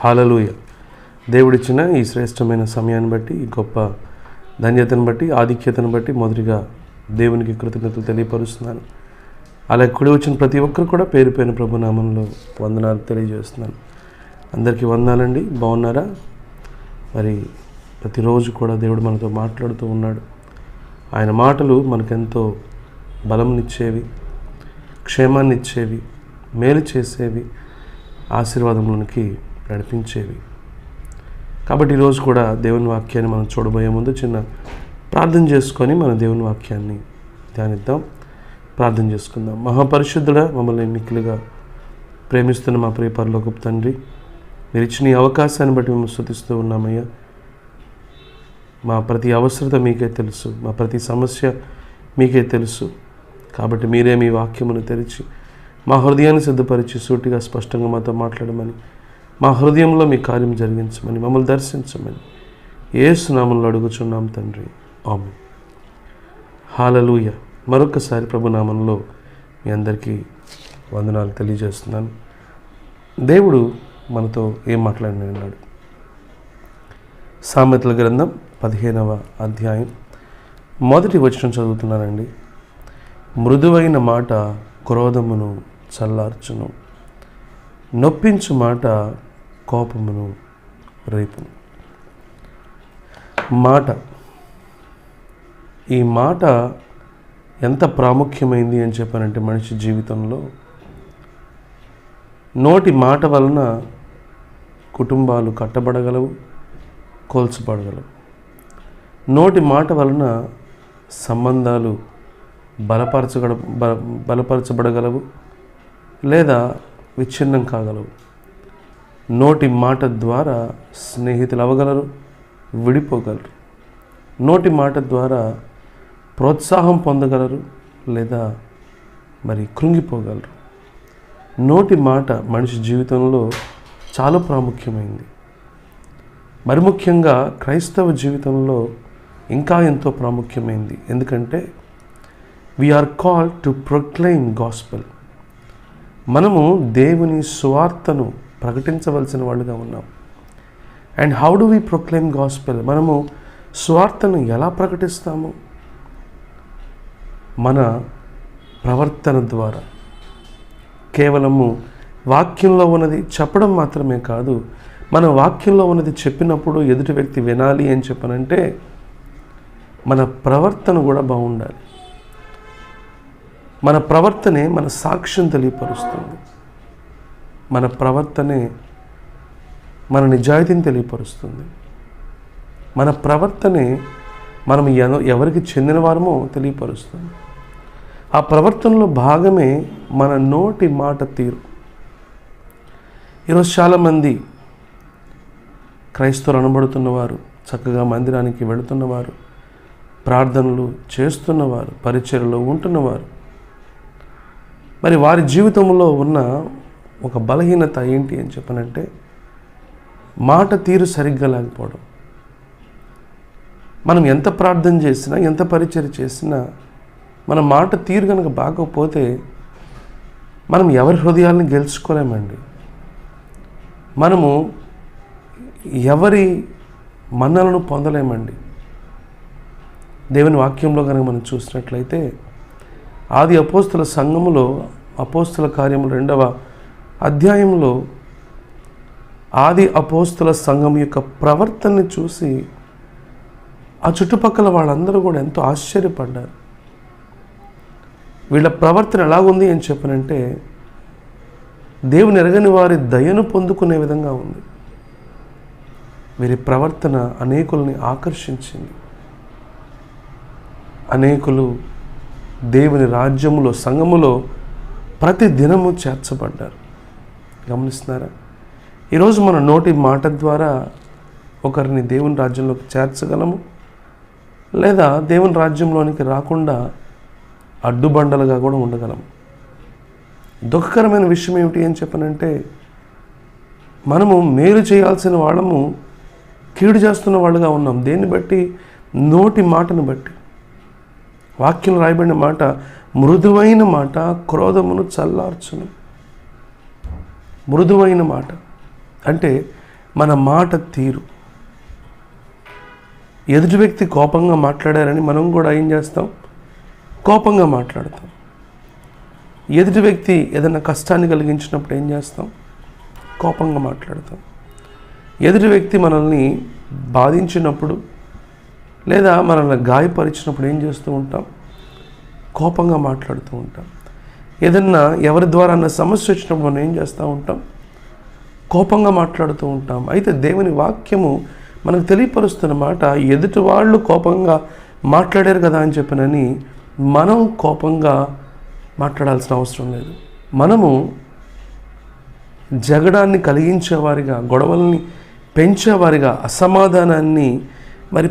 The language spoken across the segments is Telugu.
హల్లెలూయా. దేవుడిచ్చిన ఈ శ్రేష్టమైన సమయాన్ని బట్టి, ఈ గొప్ప ధన్యతను బట్టి, ఆధిక్యతను బట్టి మొదటిగా దేవునికి కృతజ్ఞతలు తెలియపరుస్తున్నాను. అలా కూడి వచ్చిన ప్రతి ఒక్కరు కూడా పేరు పేరు ప్రభునామంలో వందనాలు తెలియజేస్తున్నాను. అందరికీ వందనాలండి. బాగున్నారా? మరి ప్రతిరోజు కూడా దేవుడు మనతో మాట్లాడుతూ ఉన్నాడు. ఆయన మాటలు మనకెంతో బలంనిచ్చేవి, క్షేమాన్ని ఇచ్చేవి, మేలు చేసేవి, ఆశీర్వాదంలోనికి నడిపించేవి. కాబట్టి ఈరోజు కూడా దేవుని వాక్యాన్ని మనం చూడబోయే ముందు చిన్న ప్రార్థన చేసుకొని మన దేవుని వాక్యాన్ని ధ్యానిద్దాం. ప్రార్థన చేసుకుందాం. మహాపరిశుద్ధుడా, మమ్మల్ని మిక్కిలిగా ప్రేమిస్తున్న మా ప్రియ పరలోకపు తండ్రి, మీరు ఇచ్చిన ఈ అవకాశాన్ని బట్టి మేము స్తుతిస్తూ ఉన్నామయ్యా. మా ప్రతి అవసరత మీకే తెలుసు, మా ప్రతి సమస్య మీకే తెలుసు. కాబట్టి మీరే మీ వాక్యమును తెరిచి మా హృదయాన్ని సిద్ధపరిచి సూటిగా స్పష్టంగా మాతో మాట్లాడమని, మా హృదయంలో మీ కార్యం జరిగించమని, మమ్మల్ని దర్శించమని యేసు నామములో అడుగుచున్నాం తండ్రి. ఆమేన్. హల్లెలూయా. మరొకసారి ప్రభు నామములో మీ అందరికీ వందనాలు తెలియజేస్తున్నాను. దేవుడు మనతో ఏం మాట్లాడినాడు? సామెతల గ్రంథం 15వ అధ్యాయం 1వ వచనం చదువుతున్నానండి. మృదువైన మాట క్రోధమును చల్లార్చును, నొప్పించు మాట కోపమును రేపును. మాట, ఈ మాట ఎంత ప్రాముఖ్యమైంది అని చెప్పానంటే మనిషి జీవితంలో నోటి మాట వలన కుటుంబాలు కట్టబడగలవు, కోల్చబడగలవు. నోటి మాట వలన సంబంధాలు బలపరచబడగలవు లేదా విచ్ఛిన్నం కాగలవు. నోటి మాట ద్వారా స్నేహితులు అవ్వగలరు, విడిపోగలరు. నోటి మాట ద్వారా ప్రోత్సాహం పొందగలరు లేదా మరి కృంగిపోగలరు. నోటి మాట మనిషి జీవితంలో చాలా ప్రాముఖ్యమైంది. మరి ముఖ్యంగా క్రైస్తవ జీవితంలో ఇంకా ఎంతో ప్రాముఖ్యమైంది. ఎందుకంటే we are called to proclaim gospel. మనము దేవుని సువార్తను ప్రకటించవలసిన వాళ్ళుగా ఉన్నాం. And how do we proclaim gospel? మనము సువార్తను ఎలా ప్రకటిస్తాము? మన ప్రవర్తన ద్వారా. కేవలము వాక్యంలో ఉన్నది చెప్పడం మాత్రమే కాదు, మన వాక్యంలో ఉన్నది చెప్పినప్పుడు ఎదుటి వ్యక్తి వినాలి అని చెప్పనంటే మన ప్రవర్తన కూడా బాగుండాలి. మన ప్రవర్తనే మన సాక్ష్యం తెలియపరుస్తుంది. మన ప్రవర్తనే మన నిజాయితీని తెలియపరుస్తుంది. మన ప్రవర్తనే మనం ఎవరికి చెందిన వారమో తెలియపరుస్తుంది. ఆ ప్రవర్తనలో భాగమే మన నోటి మాట తీరు. ఈరోజు చాలామంది క్రైస్తవులు అనబడుతున్నవారు, చక్కగా మందిరానికి వెళుతున్నవారు, ప్రార్థనలు చేస్తున్నవారు, పరిచర్యలో ఉంటున్నవారు, మరి వారి జీవితంలో ఉన్న ఒక బలహీనత ఏంటి అని చెప్పనంటే మాట తీరు సరిగ్గా లేకపోవడం. మనం ఎంత ప్రార్థన చేసినా, ఎంత పరిచర్య చేసినా మన మాట తీరు కనుక బాగోకపోతే మనం ఎవరి హృదయాలను గెలుచుకోలేమండి. మనము ఎవరి మన్నలను పొందలేమండి. దేవుని వాక్యంలో కనుక మనం చూసినట్లయితే ఆది అపోస్తుల సంఘములో అపోస్తుల కార్యములు 2వ అధ్యాయంలో ఆది అపోస్తుల సంఘం యొక్క ప్రవర్తనని చూసి ఆ చుట్టుపక్కల వాళ్ళందరూ కూడా ఎంతో ఆశ్చర్యపడ్డారు. వీళ్ళ ప్రవర్తన ఎలాగుంది అని చెప్పనంటే దేవుని ఎరగని వారి దయను పొందుకునే విధంగా ఉంది. వీరి ప్రవర్తన అనేకుల్ని ఆకర్షించింది. అనేకులు దేవుని రాజ్యములో, సంఘములో ప్రతి దినము చేర్చబడ్డారు. గమనిస్తున్నారా? ఈరోజు మన నోటి మాట ద్వారా ఒకరిని దేవుని రాజ్యంలోకి చేర్చగలము లేదా దేవుని రాజ్యంలోనికి రాకుండా అడ్డుబండలుగా కూడా ఉండగలము. దుఃఖకరమైన విషయం ఏమిటి అని చెప్పనంటే మనము మేలు చేయాల్సిన వాళ్ళము కీడు చేస్తున్న వాళ్ళుగా ఉన్నాం. దేన్ని బట్టి? నోటి మాటను బట్టి. వాక్యం రాయబడిన మాట మృదువైన మాట క్రోధమును చల్లార్చును. మృదువైన మాట అంటే మన మాట తీరు. ఎదుటి వ్యక్తి కోపంగా మాట్లాడారని మనం కూడా ఏం చేస్తాం? కోపంగా మాట్లాడతాం. ఎదుటి వ్యక్తి ఏదైనా కష్టాన్ని కలిగించినప్పుడు ఏం చేస్తాం? కోపంగా మాట్లాడతాం. ఎదుటి వ్యక్తి మనల్ని బాధించినప్పుడు లేదా మనల్ని గాయపరిచినప్పుడు ఏం చేస్తూ ఉంటాం? కోపంగా మాట్లాడుతూ ఉంటాం. ఏదన్నా ఎవరి ద్వారా సమస్య వచ్చినప్పుడు మనం ఏం చేస్తూ ఉంటాం? కోపంగా మాట్లాడుతూ ఉంటాం. అయితే దేవుని వాక్యము మనకు తెలియపరుస్తున్న మాట, ఎదుటి వాళ్ళు కోపంగా మాట్లాడారు కదా అని చెప్పనని మనం కోపంగా మాట్లాడాల్సిన అవసరం లేదు. మనము జగడాన్ని కలిగించేవారిగా, గొడవల్ని పెంచేవారిగా, అసమాధానాన్ని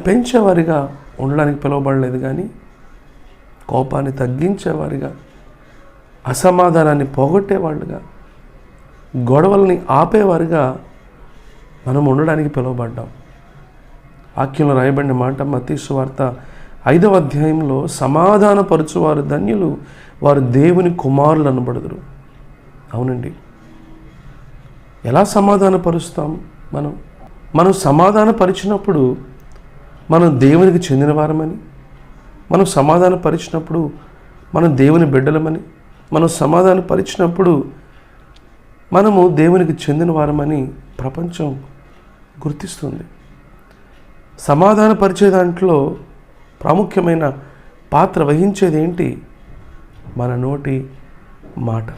పెంచేవారిగా ఉండడానికి పిలువబడలేదు, కానీ కోపాన్ని తగ్గించేవారిగా, అసమాధానాన్ని పోగొట్టేవాళ్ళుగా, గొడవల్ని ఆపేవారిగా మనం ఉండడానికి పిలువబడ్డాం. వాక్యంలో రాయబడిన మాట మత్తయి సువార్త 5వ అధ్యాయంలో, సమాధానపరచువారు ధన్యులు, వారు దేవుని కుమారులు అనబడుదురు. అవునండి, ఎలా సమాధానపరుస్తాం? మనం సమాధానపరిచినప్పుడు మనం దేవునికి చెందిన వారమని, మనం సమాధానపరిచినప్పుడు మనం దేవుని బిడ్డలమని, మనం సమాధానపరిచినప్పుడు మనము దేవునికి చెందిన వారమని ప్రపంచం గుర్తిస్తుంది. సమాధానపరిచే దాంట్లో ప్రాముఖ్యమైన పాత్ర వహించేది ఏంటి? మన నోటి మాట.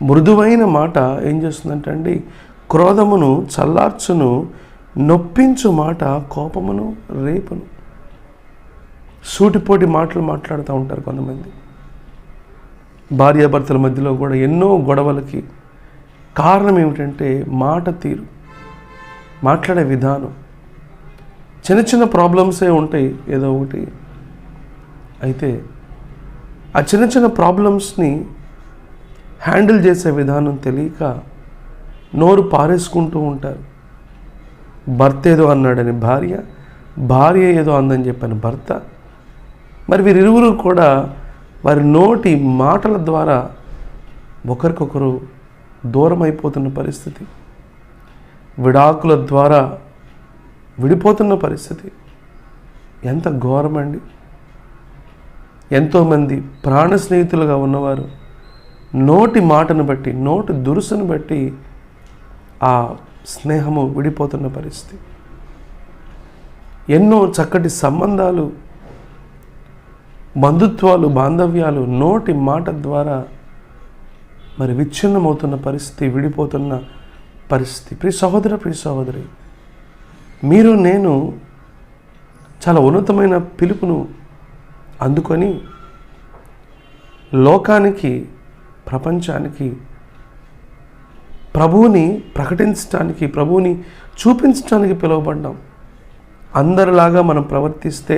మృదువైన మాట ఏం చేస్తుందంటే అండి, క్రోధమును చల్లార్చును, నొప్పించు మాట కోపమును రేపును. సూటిపోటి మాటలు మాట్లాడుతూ ఉంటారు కొంతమంది. భార్యాభర్తల మధ్యలో కూడా ఎన్నో గొడవలకి కారణం ఏమిటంటే మాట తీరు, మాట్లాడే విధానం. చిన్న చిన్న ప్రాబ్లమ్సే ఉంటాయి ఏదో ఒకటి. అయితే ఆ చిన్న చిన్న ప్రాబ్లమ్స్ని హ్యాండిల్ చేసే విధానం తెలియక నోరు పారేసుకుంటూ ఉంటారు. భర్త ఏదో అన్నాడని భార్య, భార్య ఏదో అందని చెప్పని భర్త. వీరిరువురు కూడా వారి నోటి మాటల ద్వారా ఒకరికొకరు దూరం అయిపోతున్న పరిస్థితి, విడాకుల ద్వారా విడిపోతున్న పరిస్థితి. ఎంత ఘోరమండి! ఎంతోమంది ప్రాణ స్నేహితులుగా ఉన్నవారు నోటి మాటను బట్టి, నోటి దురుసును బట్టి ఆ స్నేహము విడిపోతున్న పరిస్థితి. ఎన్నో చక్కటి సంబంధాలు, బంధుత్వాలు, బాంధవ్యాలు నోటి మాట ద్వారా విచ్ఛిన్నమవుతున్న పరిస్థితి, విడిపోతున్న పరిస్థితి. ప్రియ సహోదర, ప్రియ సహోదరి, మీరు నేను చాలా ఉన్నతమైన పిలుపును అందుకొని లోకానికి, ప్రపంచానికి ప్రభువుని ప్రకటించడానికి, ప్రభువుని చూపించడానికి పిలువబడ్డాం. అందరిలాగా మనం ప్రవర్తిస్తే,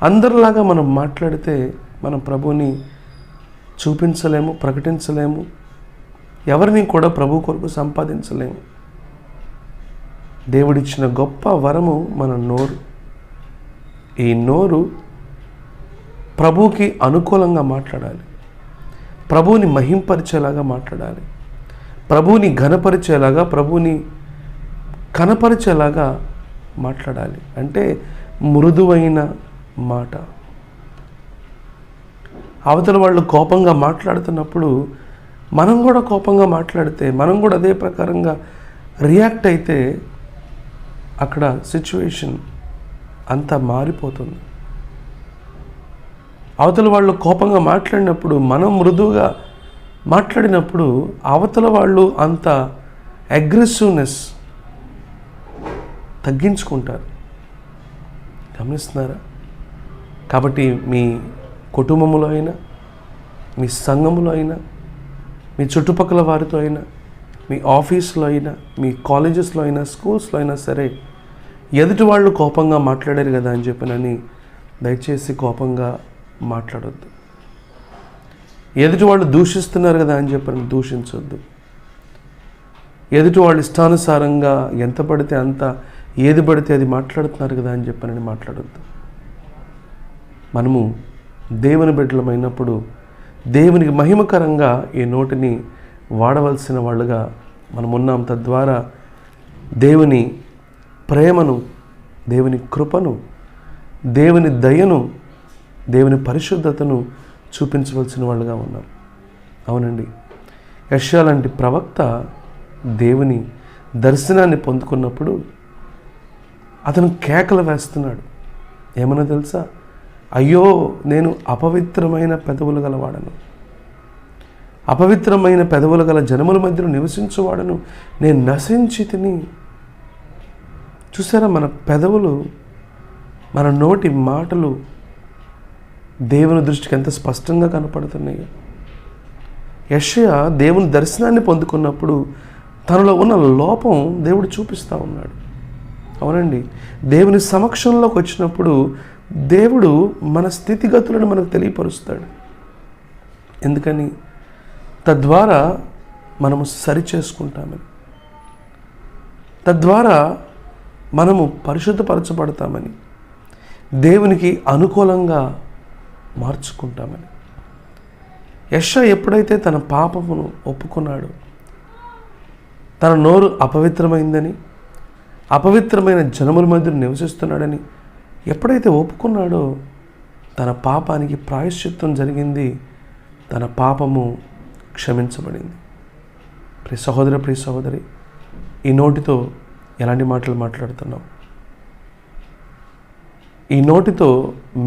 అందరిలాగా మనం మాట్లాడితే మనం ప్రభువుని చూపించలేము, ప్రకటించలేము, ఎవరిని కూడా ప్రభు కొరకు సంపాదించలేము. దేవుడిచ్చిన గొప్ప వరము మన నోరు. ఈ నోరు ప్రభువుకి అనుకూలంగా మాట్లాడాలి, ప్రభువుని మహింపరిచేలాగా మాట్లాడాలి, ప్రభువుని ఘనపరిచేలాగా, ప్రభువుని కనపరిచేలాగా మాట్లాడాలి. అంటే మృదువైన మాట. అవతల వాళ్ళు కోపంగా మాట్లాడుతున్నప్పుడు మనం కూడా కోపంగా మాట్లాడితే, మనం కూడా అదే ప్రకారంగా రియాక్ట్ అయితే అక్కడ సిచ్యువేషన్ అంతా మారిపోతుంది. అవతల వాళ్ళు కోపంగా మాట్లాడినప్పుడు, మనం మృదువుగా మాట్లాడినప్పుడు అవతల వాళ్ళు అంత అగ్రెసివ్నెస్ తగ్గించుకుంటారు. గమనిస్తున్నారా? కాబట్టి మీ కుటుంబంలో అయినా, మీ సంఘంలో అయినా, మీ చుట్టుపక్కల వారితో అయినా, మీ ఆఫీస్లో అయినా, మీ కాలేజెస్లో అయినా, స్కూల్స్లో అయినా సరే, ఎదుటి వాళ్ళు కోపంగా మాట్లాడారు కదా అని చెప్పినని దయచేసి కోపంగా మాట్లాడొద్దు. ఎదుటి వాళ్ళు దూషిస్తున్నారు కదా అని చెప్పని దూషించొద్దు. ఎదుటి వాళ్ళు ఇష్టానుసారంగా ఎంత పడితే అంత, ఏది పడితే అది మాట్లాడుతున్నారు కదా అని చెప్పని మాట్లాడొద్దు. మనము దేవుని బిడ్డలమైనప్పుడు దేవునికి మహిమకరంగా ఈ నోటిని వాడవలసిన వాళ్ళుగా మనం ఉన్నాం. తద్వారా దేవుని ప్రేమను, దేవుని కృపను, దేవుని దయను, దేవుని పరిశుద్ధతను చూపించవలసిన వాళ్ళుగా ఉన్నాం. అవునండి, యెషయా లాంటి ప్రవక్త దేవుని దర్శనాన్ని పొందుకున్నప్పుడు అతను కేకలు వేస్తున్నాడు. ఏమన్నా తెలుసా? అయ్యో, నేను అపవిత్రమైన పెదవులు గలవాడను, అపవిత్రమైన పెదవులు గల జనముల మధ్యలో నివసించువాడను, నేను నశించి తిని. చూసారా, మన పెదవులు, మన నోటి మాటలు దేవుని దృష్టికి ఎంత స్పష్టంగా కనపడుతున్నాయి. యెషయా దేవుని దర్శనాన్ని పొందుకున్నప్పుడు తనలో ఉన్న లోపం దేవుడు చూపిస్తూ ఉన్నాడు. అవునండి, దేవుని సమక్షంలోకి వచ్చినప్పుడు దేవుడు మన స్థితిగతులను మనకు తెలియపరుస్తాడు. ఎందుకని? తద్వారా మనము సరి చేసుకుంటామని, తద్వారా మనము పరిశుద్ధపరచబడతామని, దేవునికి అనుకూలంగా మార్చుకుంటామని. యెషయా ఎప్పుడైతే తన పాపమును ఒప్పుకున్నాడో, తన నోరు అపవిత్రమైందని, అపవిత్రమైన జనముల మధ్య నివసిస్తున్నాడని ఎప్పుడైతే ఒప్పుకున్నాడో తన పాపానికి ప్రాయశ్చిత్తం జరిగింది, తన పాపము క్షమించబడింది. ప్రియ సహోదర, ప్రియ సహోదరి, ఈ నోటితో ఎలాంటి మాటలు మాట్లాడుతున్నావు? ఈ నోటితో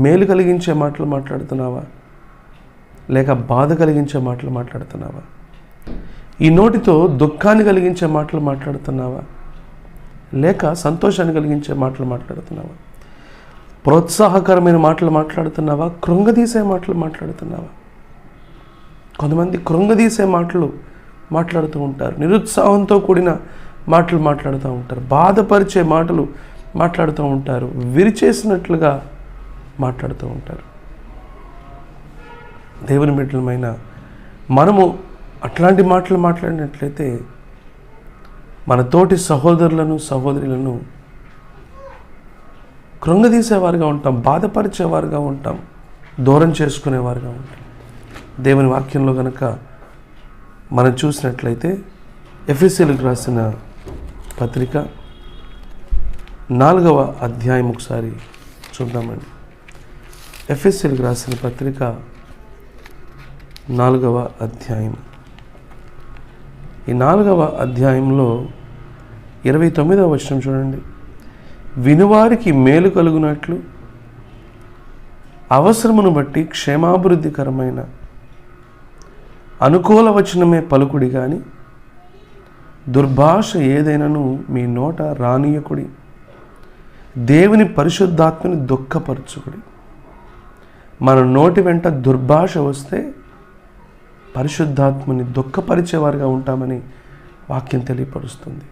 మేలు కలిగించే మాటలు మాట్లాడుతున్నావా, లేక బాధ కలిగించే మాటలు మాట్లాడుతున్నావా? ఈ నోటితో దుఃఖాన్ని కలిగించే మాటలు మాట్లాడుతున్నావా, లేక సంతోషాన్ని కలిగించే మాటలు మాట్లాడుతున్నావా? ప్రోత్సాహకరమైన మాటలు మాట్లాడుతున్నావా, కృంగదీసే మాటలు మాట్లాడుతున్నావా? కొంతమంది కృంగదీసే మాటలు మాట్లాడుతూ ఉంటారు, నిరుత్సాహంతో కూడిన మాటలు మాట్లాడుతూ ఉంటారు, బాధపరిచే మాటలు మాట్లాడుతూ ఉంటారు, విరిచేసినట్లుగా మాట్లాడుతూ ఉంటారు. దేవుని బిడ్డలమైన మనము అట్లాంటి మాటలు మాట్లాడినట్లయితే మన తోటి సహోదరులను, సహోదరులను కృంగదీసేవారుగా ఉంటాం, బాధపరిచేవారుగా ఉంటాం, దూరం చేసుకునేవారుగా ఉంటాం. దేవుని వాక్యంలో కనుక మనం చూసినట్లయితే ఎఫెసీయులకు రాసిన పత్రిక 4వ అధ్యాయం ఒకసారి చూద్దామండి. ఎఫెసీయులకు రాసిన పత్రిక 4వ అధ్యాయం. ఈ 4వ అధ్యాయంలో 29వ వచనం చూడండి. వినువారికి మేలు కలుగునట్లు అవసరమును బట్టి క్షేమాభివృద్ధికరమైన అనుకూల వచనమే పలుకుడి కానీ దుర్భాష ఏదైనాను మీ నోట రానియకుడి, దేవుని పరిశుద్ధాత్మని దుఃఖపరచుకుడి. మన నోటి వెంట దుర్భాష వస్తే పరిశుద్ధాత్మని దుఃఖపరిచేవారుగా ఉంటామని వాక్యం తెలియపరుస్తుంది.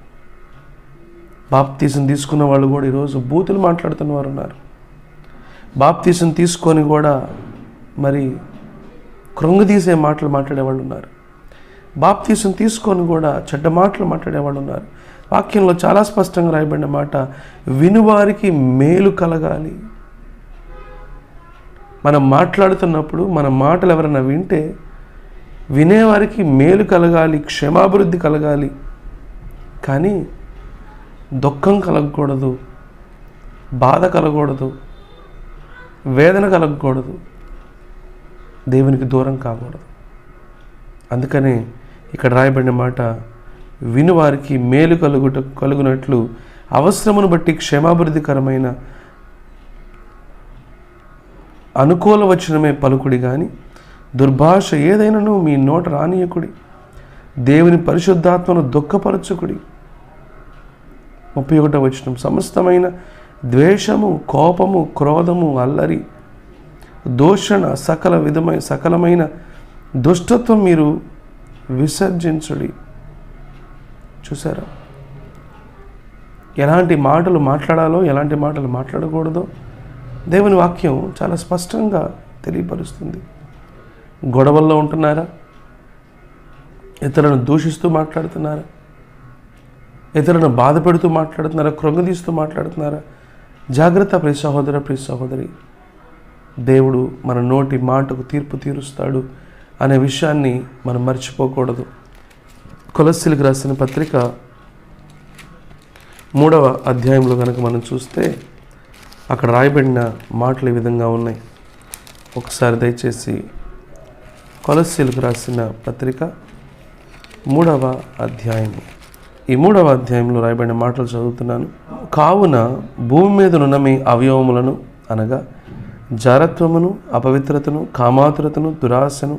బాప్తీసం తీసుకున్న వాళ్ళు కూడా ఈరోజు బూతులు మాట్లాడుతున్న వారు ఉన్నారు. బాప్తీసం తీసుకొని కూడా మరి కృంగదీసే మాటలు మాట్లాడేవాళ్ళు ఉన్నారు. బాప్తీసం తీసుకొని కూడా చెడ్డ మాటలు మాట్లాడేవాళ్ళు ఉన్నారు. వాక్యంలో చాలా స్పష్టంగా రాయబడిన మాట, వినువారికి మేలు కలగాలి. మనం మాట్లాడుతున్నప్పుడు మన మాటలు ఎవరైనా వింటే వినేవారికి మేలు కలగాలి, క్షేమాభివృద్ధి కలగాలి. కానీ దుఃఖం కలగకూడదు, బాధ కలగకూడదు, వేదన కలగకూడదు, దేవునికి దూరం కాకూడదు. అందుకనే ఇక్కడ రాయబడిన మాట, వినువారికి మేలు కలుగునట్లు అవసరమును బట్టి క్షేమాభివృద్ధికరమైన అనుకూల వచనమే పలుకుడి కానీ దుర్భాష ఏదైనాను మీ నోట రానియకుడి, దేవుని పరిశుద్ధాత్మను దుఃఖపరచుకుడి. 31వ వచనం, సమస్తమైన ద్వేషము, కోపము, క్రోధము, అల్లరి, దూషణ, సకలమైన దుష్టత్వం మీరు విసర్జించుడి. చూసారా, ఎలాంటి మాటలు మాట్లాడాలో, ఎలాంటి మాటలు మాట్లాడకూడదో దేవుని వాక్యం చాలా స్పష్టంగా తెలియపరుస్తుంది. గొడవల్లో ఉంటున్నారా? ఇతరులను దూషిస్తూ మాట్లాడుతున్నారా? ఇతరులను బాధ పెడుతూ మాట్లాడుతున్నారా? కృంగదీస్తూ మాట్లాడుతున్నారా? జాగ్రత్త ప్రియ సహోదర, ప్రియ సహోదరి. దేవుడు మన నోటి మాటకు తీర్పు తీరుస్తాడు అనే విషయాన్ని మనం మర్చిపోకూడదు. కొలస్సీలకు రాసిన పత్రిక 3వ అధ్యాయంలో కనుక మనం చూస్తే అక్కడ రాయబడిన మాటలు ఈ విధంగా ఉన్నాయి. ఒకసారి దయచేసి కొలస్సీలకు రాసిన పత్రిక 3వ అధ్యాయము, ఈ 3వ అధ్యాయంలో రాయబడిన మాటలు చదువుతున్నాను. కావున భూమి మీదనున్న మీ అవయవములను అనగా జారత్వమును, అపవిత్రతను, కామాతురతను, దురాశను,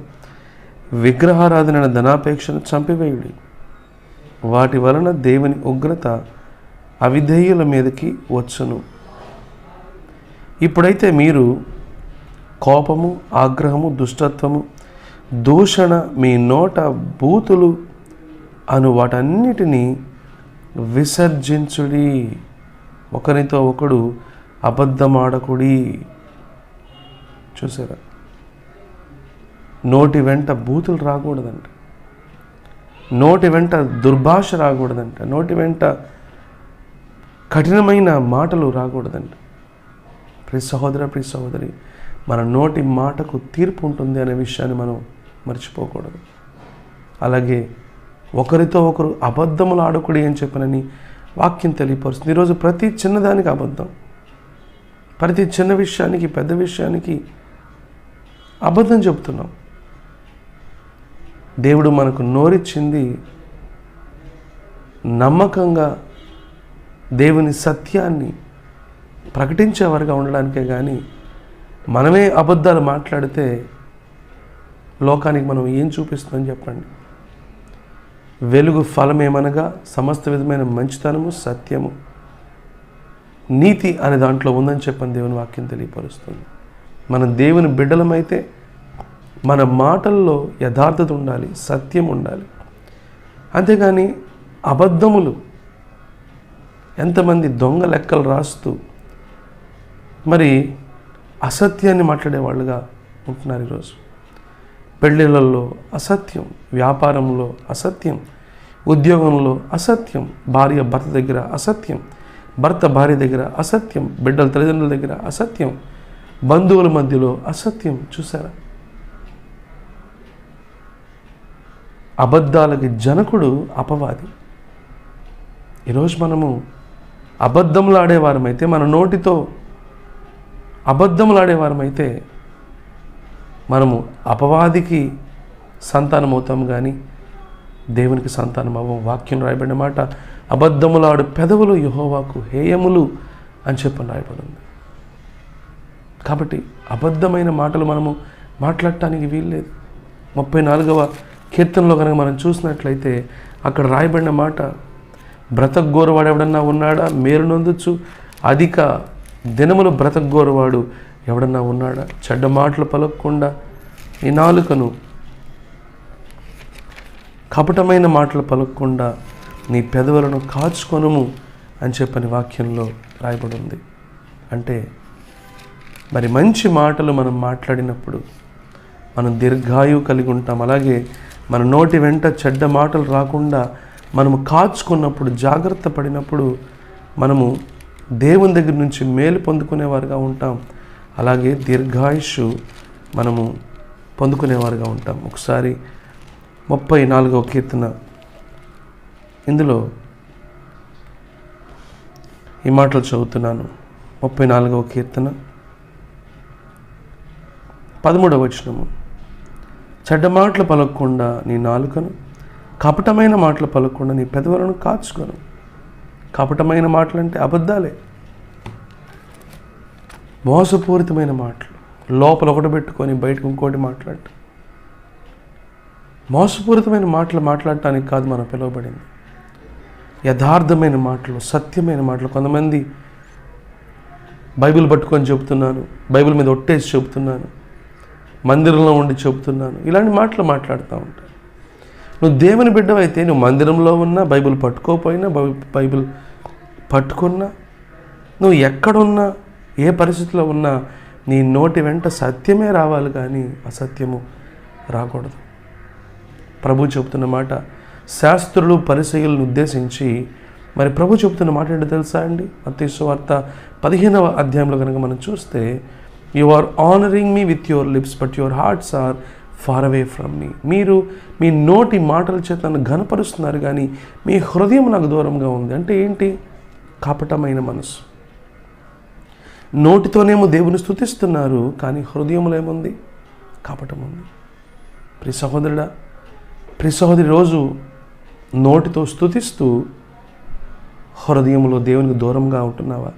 విగ్రహారాధన, ధనాపేక్షను చంపివేయుడి. వాటి వలన దేవుని ఉగ్రత అవిధేయుల మీదకి వచ్చును. ఇప్పుడైతే మీరు కోపము, ఆగ్రహము, దుష్టత్వము, దూషణ, మీ నోట బూతులు అను వాటన్నిటినీ విసర్జించుడి. ఒకరితో ఒకడు అబద్ధమాడకుడి. చూసారా, నోటి వెంట బూతులు రాకూడదంట, నోటి వెంట దుర్భాష రాకూడదంట, నోటి వెంట కఠినమైన మాటలు రాకూడదంట. ప్రియ సహోదర, ప్రియ సహోదరి, మన నోటి మాటకు తీర్పు ఉంటుంది అనే విషయాన్ని మనం మర్చిపోకూడదు. అలాగే ఒకరితో ఒకరు అబద్ధములు ఆడకూడదు అని చెప్పనని వాక్యం తెలియపరుస్తుంది. ఈరోజు ప్రతి చిన్నదానికి అబద్ధం, ప్రతి చిన్న విషయానికి, పెద్ద విషయానికి అబద్ధం చెబుతున్నాం. దేవుడు మనకు నోరిచ్చింది నమ్మకంగా దేవుని సత్యాన్ని ప్రకటించేవారుగా ఉండడానికే, కానీ మనమే అబద్ధాలు మాట్లాడితే లోకానికి మనం ఏం చూపిస్తుందని చెప్పండి. వెలుగు ఫలమేమనగా సమస్త విధమైన మంచితనము, సత్యము, నీతి అనే దాంట్లో ఉందని చెప్పని దేవుని వాక్యం తెలియపరుస్తుంది. మనం దేవుని బిడ్డలమైతే మన మాటల్లో యథార్థత ఉండాలి, సత్యం ఉండాలి. అంతేగాని అబద్ధములు, ఎంతమంది దొంగ లెక్కలు రాస్తూ మరి అసత్యాన్ని మాట్లాడేవాళ్ళుగా ఉంటున్నారు ఈరోజు. పెళ్ళిళ్ళల్లో అసత్యం, వ్యాపారంలో అసత్యం, ఉద్యోగంలో అసత్యం, భార్య భర్త దగ్గర అసత్యం, భర్త భార్య దగ్గర అసత్యం, బిడ్డల తల్లిదండ్రుల దగ్గర అసత్యం, బంధువుల మధ్యలో అసత్యం. చూసారా, అబద్ధాలకి జనకుడు అపవాది. ఈరోజు మనము అబద్ధములాడేవారమైతే, మన నోటితో అబద్ధములాడేవారమైతే మనము అపవాదికి సంతానం అవుతాం, కానీ దేవునికి సంతానం అవ్వం. వాక్యం రాయబడిన మాట, అబద్ధములాడు పెదవులు యెహోవాకు హేయములు అని చెప్పని రాయబడింది. కాబట్టి అబద్ధమైన మాటలు మనము మాట్లాడటానికి వీల్లేదు. 34వ కీర్తనలో కనుక మనం చూసినట్లయితే అక్కడ రాయబడిన మాట, బ్రతకగోరువాడు ఎవడన్నా ఉన్నాడా? మేలు నొందొచ్చు అధిక దినములు బ్రతకగోరువాడు ఎవడన్నా ఉన్నాడా? చెడ్డ మాటలు పలకకుండా ఈ నాలుకను, కపటమైన మాటలు పలకకుండా నీ పెదవులను కాచుకొనుము అని చెప్పని వాక్యంలో రాయబడి ఉంది. అంటే మరి మంచి మాటలు మనం మాట్లాడినప్పుడు మనం దీర్ఘాయువు కలిగి ఉంటాం. అలాగే మన నోటి వెంట చెడ్డ మాటలు రాకుండా మనము కాచుకున్నప్పుడు, జాగ్రత్త పడినప్పుడు మనము దేవుని దగ్గర నుంచి మేలు పొందుకునేవారుగా ఉంటాం. అలాగే దీర్ఘాయుషు మనము పొందుకునేవారుగా ఉంటాం. ఒకసారి 34వ కీర్తన, ఇందులో ఈ మాటలు చదువుతున్నాను. 34వ కీర్తన 13వ వచనము, చెడ్డ మాటలు పలకకుండా నీ నాలుకను, కపటమైన మాటలు పలకకుండా నీ పెదవులను కాచుకొను. కపటమైన మాటలు అంటే అబద్ధాలే, మోసపూరితమైన మాటలు, లోపల ఒకటి పెట్టుకొని బయటకు ఇంకోటి మాట్లాడటం. మోసపూరితమైన మాటలు మాట్లాడటానికి కాదు మనం పిలువబడింది. యథార్థమైన మాటలు, సత్యమైన మాటలు. కొంతమంది బైబిల్ పట్టుకొని చెబుతున్నాను, బైబిల్ మీద ఒట్టేసి చెబుతున్నాను, మందిరంలో ఉండి చెబుతున్నాను, ఇలాంటి మాటలు మాట్లాడుతూ ఉంటాను. నువ్వు దేవుని బిడ్డవైతే నువ్వు మందిరంలో ఉన్నా, బైబిల్ పట్టుకోకపోయినా, బైబిల్ పట్టుకున్నా, నువ్వు ఎక్కడున్నా, ఏ పరిస్థితిలో ఉన్నా నీ నోటి వెంట సత్యమే రావాలి, కానీ అసత్యము రాకూడదు. ప్రభు చెబుతున్న మాట, శాస్త్రులు పరిసయ్యులను ఉద్దేశించి మరి ప్రభు చెబుతున్న మాట ఏంటో తెలుసా అండి? మత్తయి సువార్త 15వ అధ్యాయంలో కనుక మనం చూస్తే, you are honouring me with your lips but your hearts are far away from me. మీరు మీ నోటి మాటల చేత నన్ను ఘనపరుస్తున్నారు, కానీ మీ హృదయం నాకు దూరంగా ఉంది. అంటే ఏంటి? కపటమైన మనసు. నోటితోనేమో దేవుని స్తుతిస్తున్నారు, కానీ హృదయంలో ఏముంది? కపటం ఉంది. ప్రియ సహోదరుడా, ప్రియ సహోదరి, రోజు నోటితో స్తుతిస్తూ హృదయంలో దేవునికి దూరంగా ఉంటున్నావా?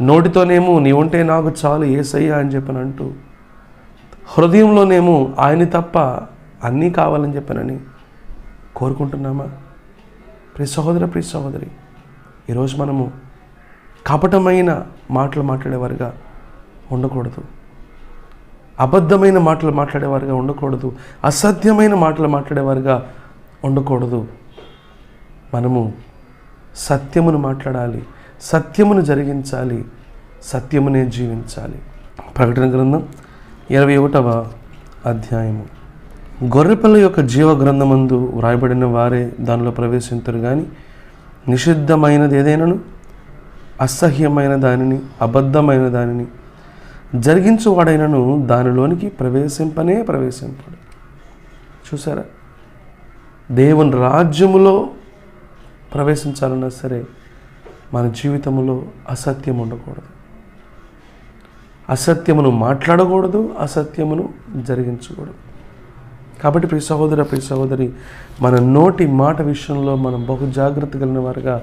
నోటితోనేమో నీవుంటే నాకు చాలు యేసయ్యా అని చెప్పని అంటూ, హృదయంలోనేమో ఆయన తప్ప అన్నీ కావాలని చెప్పనని కోరుకుంటున్నామా? ప్రియ సహోదర, ప్రియ సహోదరి, ఈరోజు మనము కపటమైన మాటలు మాట్లాడేవారుగా ఉండకూడదు. అబద్ధమైన మాటలు మాట్లాడేవారుగా ఉండకూడదు. అసత్యమైన మాటలు మాట్లాడేవారుగా ఉండకూడదు. మనము సత్యమును మాట్లాడాలి, సత్యమును జరిగించాలి, సత్యమునే జీవించాలి. ప్రకటన గ్రంథం 21వ అధ్యాయము. గొర్రెపిల్ల యొక్క జీవ గ్రంథమందు వ్రాయబడిన వారే దానిలో ప్రవేశించరు, కానీ నిషిద్ధమైనది ఏదైనాను, అసహ్యమైన దానిని, అబద్ధమైన దానిని జరిగించువాడైనను దానిలోనికి ప్రవేశింపడు. చూసారా? దేవుని రాజ్యములో ప్రవేశించాలన్నా సరే మన జీవితంలో అసత్యం ఉండకూడదు, అసత్యమును మాట్లాడకూడదు, అసత్యమును జరిగించకూడదు. కాబట్టి ప్రియ సహోదర, ప్రియ సహోదరి, మన నోటి మాట విషయంలో మనం బహు జాగ్రత్త కలిగిన వారుగా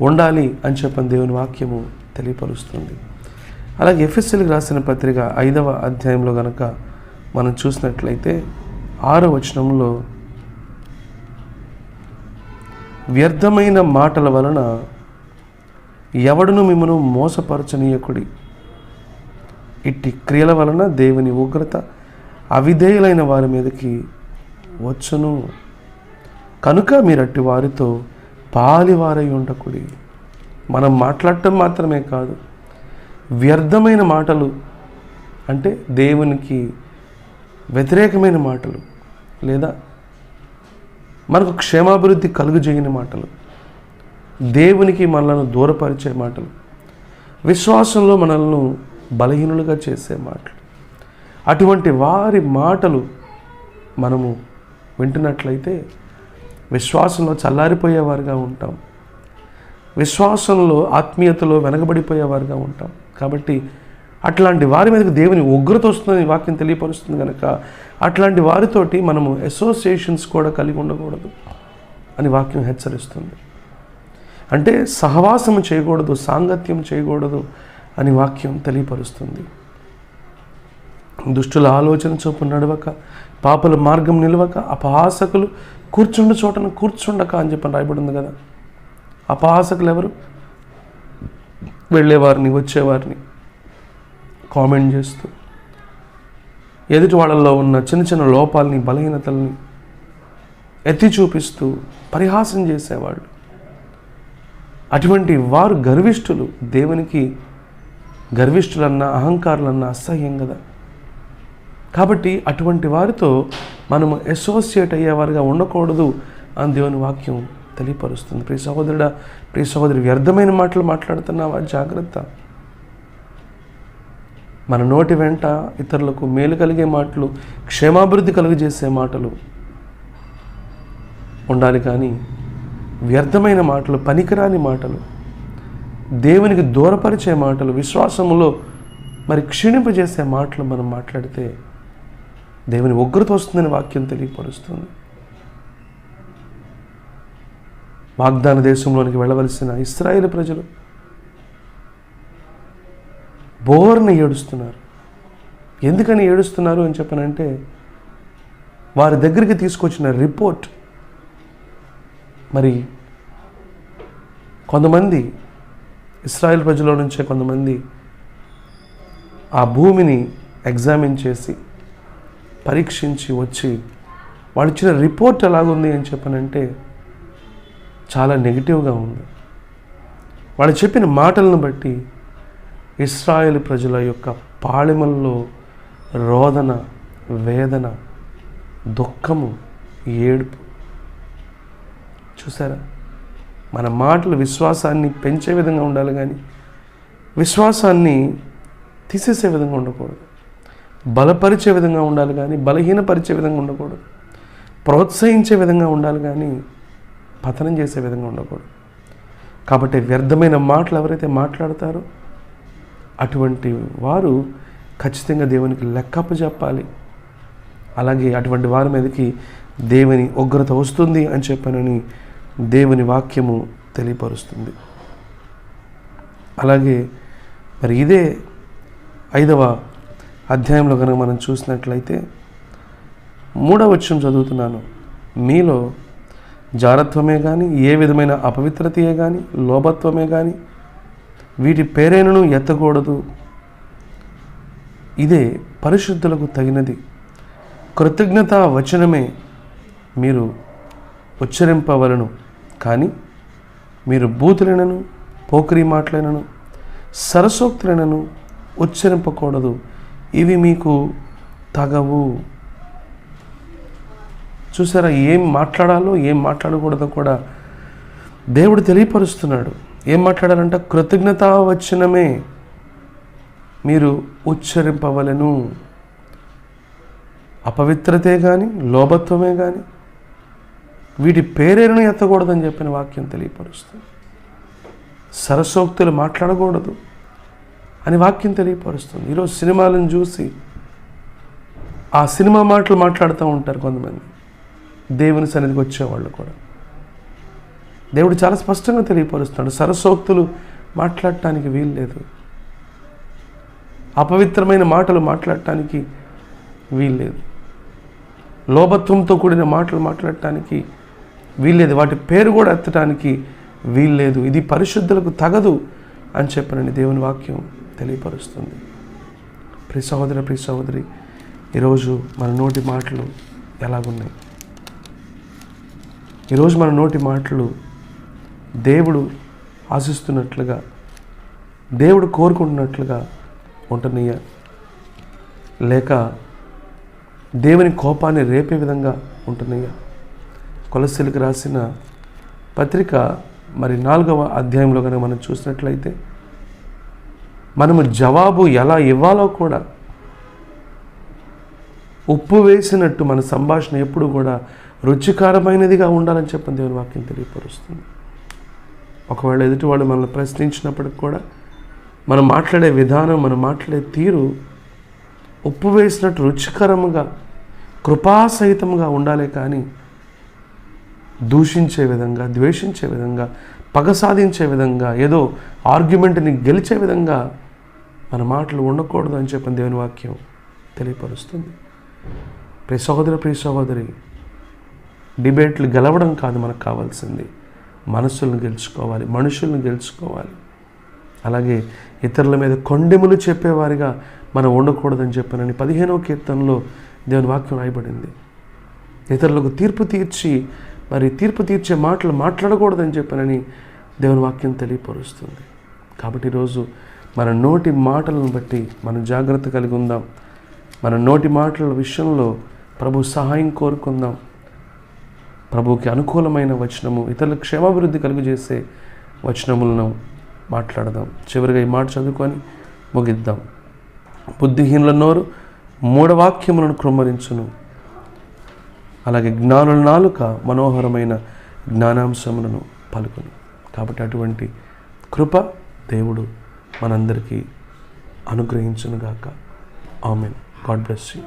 ఉండాలి అని చెప్పని దేవుని వాక్యము తెలియపరుస్తుంది. అలాగే ఎఫెసీయులకు రాసిన పత్రిక 5వ అధ్యాయంలో కనుక మనం చూసినట్లయితే 6వ వచనంలో, వ్యర్థమైన మాటల వలన ఎవడును మిమ్మను మోసపరచనీయకుడి, ఇట్టి క్రియల వలన దేవుని ఉగ్రత అవిధేయులైన వారి మీదకి వచ్చును, కనుక మీరు అట్టి వారితో పాలివారై ఉండకుడి. మనం మాట్లాడటం మాత్రమే కాదు, వ్యర్థమైన మాటలు అంటే దేవునికి వ్యతిరేకమైన మాటలు, లేదా మనకు క్షేమాభివృద్ధి కలుగజేయని మాటలు, దేవునికి మనలను దూరపరిచే మాటలు, విశ్వాసంలో మనల్ని బలహీనులుగా చేసే మాటలు, అటువంటి వారి మాటలు మనము వింటున్నట్లయితే విశ్వాసంలో చల్లారిపోయేవారుగా ఉంటాం, విశ్వాసంలో ఆత్మీయతలో వెనకబడిపోయేవారుగా ఉంటాం. కాబట్టి అట్లాంటి వారి మీదకి దేవుని ఉగ్రత వస్తుందని వాక్యం తెలియపరుస్తుంది కనుక అట్లాంటి వారితోటి మనము అసోసియేషన్స్ కూడా కలిగి ఉండకూడదు అని వాక్యం హెచ్చరిస్తుంది. అంటే సహవాసము చేయకూడదు, సాంగత్యం చేయకూడదు అని వాక్యం తెలియపరుస్తుంది. దుష్టుల ఆలోచన చొప్పున నడవక, పాపల మార్గం నిలవక, అపహాసకులు కూర్చుండ చోటను కూర్చుండక అని చెప్పని రాయబడింది కదా. అపహాసకులు ఎవరు? వెళ్ళేవారిని, వచ్చేవారిని కామెంట్ చేస్తూ, ఎదుటి వాళ్ళల్లో ఉన్న చిన్న చిన్న లోపాలని, బలహీనతల్ని ఎత్తి చూపిస్తూ పరిహాసం చేసేవాళ్ళు. అటువంటి వారు గర్విష్ఠులు. దేవునికి గర్విష్ఠులన్నా, అహంకారులన్నా అసహ్యం కదా. కాబట్టి అటువంటి వారితో మనము అసోసియేట్ అయ్యేవారుగా ఉండకూడదు అని దేవుని వాక్యం తెలియపరుస్తుంది. ప్రియ సహోదరుడా, ప్రియ సహోదరి, వ్యర్థమైన మాటలు మాట్లాడుతున్నావా? జాగ్రత్త. మన నోటి వెంట ఇతరులకు మేలు కలిగే మాటలు, క్షేమాభివృద్ధి కలుగజేసే మాటలు ఉండాలి, కానీ వ్యర్థమైన మాటలు, పనికిరాని మాటలు, దేవునికి దూరపరిచే మాటలు, విశ్వాసములో మరి క్షీణింపజేసే మాటలు మనం మాట్లాడితే దేవుని ఉగ్రత వస్తుందని వాక్యం తెలియపరుస్తుంది. వాగ్దాన దేశంలోనికి వెళ్ళవలసిన ఇశ్రాయేలు ప్రజలు బోర్న ఏడుస్తున్నారు. ఎందుకని ఏడుస్తున్నారు అని చెప్పనంటే, వారి దగ్గరికి తీసుకొచ్చిన రిపోర్ట్, మరి కొంతమంది ఇశ్రాయేల్ ప్రజల నుంచే కొంతమంది ఆ భూమిని ఎగ్జామిన్ చేసి పరీక్షించి వచ్చి వాళ్ళు ఇచ్చిన రిపోర్ట్ ఎలాగుంది అని చెప్పనంటే చాలా నెగిటివ్గా ఉంది. వాళ్ళు చెప్పిన మాటలను బట్టి ఇశ్రాయేలు ప్రజల యొక్క పాళెముల్లో రోదన, వేదన, దుఃఖము, ఏడుపు. చూసారా? మన మాటలు విశ్వాసాన్ని పెంచే విధంగా ఉండాలి, కానీ విశ్వాసాన్ని తీసేసే విధంగా ఉండకూడదు. బలపరిచే విధంగా ఉండాలి కానీ బలహీనపరిచే విధంగా ఉండకూడదు. ప్రోత్సహించే విధంగా ఉండాలి కానీ పతనం చేసే విధంగా ఉండకూడదు. కాబట్టి వ్యర్థమైన మాటలు ఎవరైతే మాట్లాడతారో అటువంటి వారు ఖచ్చితంగా దేవునికి లెక్కప్ప చెప్పాలి. అలాగే అటువంటి వారి మీదకి దేవుని ఉగ్రత వస్తుంది అని చెప్పనని దేవుని వాక్యము తెలియపరుస్తుంది. అలాగే మరి ఇదే 5వ అధ్యాయంలో కనుక మనం చూసినట్లయితే 3వ వచనం చదువుతున్నాను. మీలో జారత్వమే కానీ, ఏ విధమైన అపవిత్రతయే కానీ, లోభత్వమే కానీ వీటి పేరైనను ఎత్తకూడదు. ఇదే పరిశుద్ధులకు తగినది. కృతజ్ఞతా వచనమే మీరు ఉచ్చరింపవలను, కానీ మీరు బూతులైనను, పోకిరీ మాటలైనను, సరసోక్తులైనను ఉచ్చరింపకూడదు. ఇవి మీకు తగవు. చూసారా, ఏం మాట్లాడాలో ఏం మాట్లాడకూడదో కూడా దేవుడు తెలియపరుస్తున్నాడు. ఏం మాట్లాడాలంటే కృతజ్ఞతా వచనమే మీరు ఉచ్చరింపవలెను. అపవిత్రతే కానీ, లోభత్వమే కానీ వీటి పేరేను ఎత్తకూడదని చెప్పిన వాక్యం తెలియపరుస్తుంది. సరసోక్తులు మాట్లాడకూడదు అని వాక్యం తెలియపరుస్తుంది. ఈరోజు సినిమాలను చూసి ఆ సినిమా మాటలు మాట్లాడుతూ ఉంటారు కొంతమంది, దేవుని సన్నిధికి వచ్చేవాళ్ళు కూడా. దేవుడు చాలా స్పష్టంగా తెలియపరుస్తున్నాడు, సరసోక్తులు మాట్లాడటానికి వీల్లేదు, అపవిత్రమైన మాటలు మాట్లాడటానికి వీల్లేదు, లోభత్వంతో కూడిన మాటలు మాట్లాడటానికి వీల్లేదు, వాటి పేరు కూడా ఎత్తడానికి వీల్లేదు. ఇది పరిశుద్ధులకు తగదు అని చెప్పనని దేవుని వాక్యం తెలియపరుస్తుంది. ప్రియ సహోదర, ప్రియ సహోదరి, ఈరోజు మన నోటి మాటలు ఎలాగున్నాయి? ఈరోజు మన నోటి మాటలు దేవుడు ఆశిస్తున్నట్లుగా, దేవుడు కోరుకుంటున్నట్లుగా ఉంటున్నాయా, లేక దేవుని కోపాన్ని రేపే విధంగా ఉంటున్నాయా? కొలస్సీలకు రాసిన పత్రిక మరి 4వ అధ్యాయంలో కనుక మనం చూసినట్లయితే మనము జవాబు ఎలా ఇవ్వాలో కూడా, ఉప్పు వేసినట్టు మన సంభాషణ ఎప్పుడు కూడా రుచికరమైనదిగా ఉండాలని చెప్పని దేవుని వాక్యం తెలియపరుస్తుంది. ఒకవేళ ఎదుటి వాళ్ళు మనల్ని ప్రశ్నించినప్పటికి కూడా మనం మాట్లాడే విధానం, మనం మాట్లాడే తీరు ఉప్పు వేసినట్టు రుచికరముగా, కృపాసహితంగా ఉండాలి. కానీ దూషించే విధంగా, ద్వేషించే విధంగా, పగ సాధించే విధంగా, ఏదో ఆర్గ్యుమెంట్ని గెలిచే విధంగా మన మాటలు ఉండకూడదు అని చెప్పని దేవుని వాక్యం తెలియపరుస్తుంది. ప్రియ సహోదర, ప్రియ సహోదరి, డిబేట్లు గెలవడం కాదు మనకు కావాల్సింది, మనసులను గెలుచుకోవాలి, మనుషులను గెలుచుకోవాలి. అలాగే ఇతరుల మీద కొండెములు చెప్పేవారిగా మనం ఉండకూడదని చెప్పానని 15వ కీర్తనలో దేవుని వాక్యం రాయబడింది. ఇతరులకు తీర్పు తీర్చే మాటలు మాట్లాడకూడదని చెప్పానని దేవుని వాక్యం తెలియపరుస్తుంది. కాబట్టి ఈరోజు మన నోటి మాటలను బట్టి మనం జాగ్రత్త కలిగి ఉందాం. మన నోటి మాటల విషయంలో ప్రభు సహాయం కోరుకుందాం. ప్రభువుకి అనుకూలమైన వచనము, ఇతరులకు క్షేమాభివృద్ధి కలుగజేసే వచనములను మాట్లాడదాం. చివరిగా ఈ మాట చదువుకొని ముగిద్దాం. బుద్ధిహీనుల నోరు మూఢవాక్యములను కృమ్మరించును, అలాగే జ్ఞానుల నాలుక మనోహరమైన జ్ఞానాంశములను పలుకును. కాబట్టి అటువంటి కృప దేవుడు మనందరికీ అనుగ్రహించునుగాక. ఆమెన్. God bless you.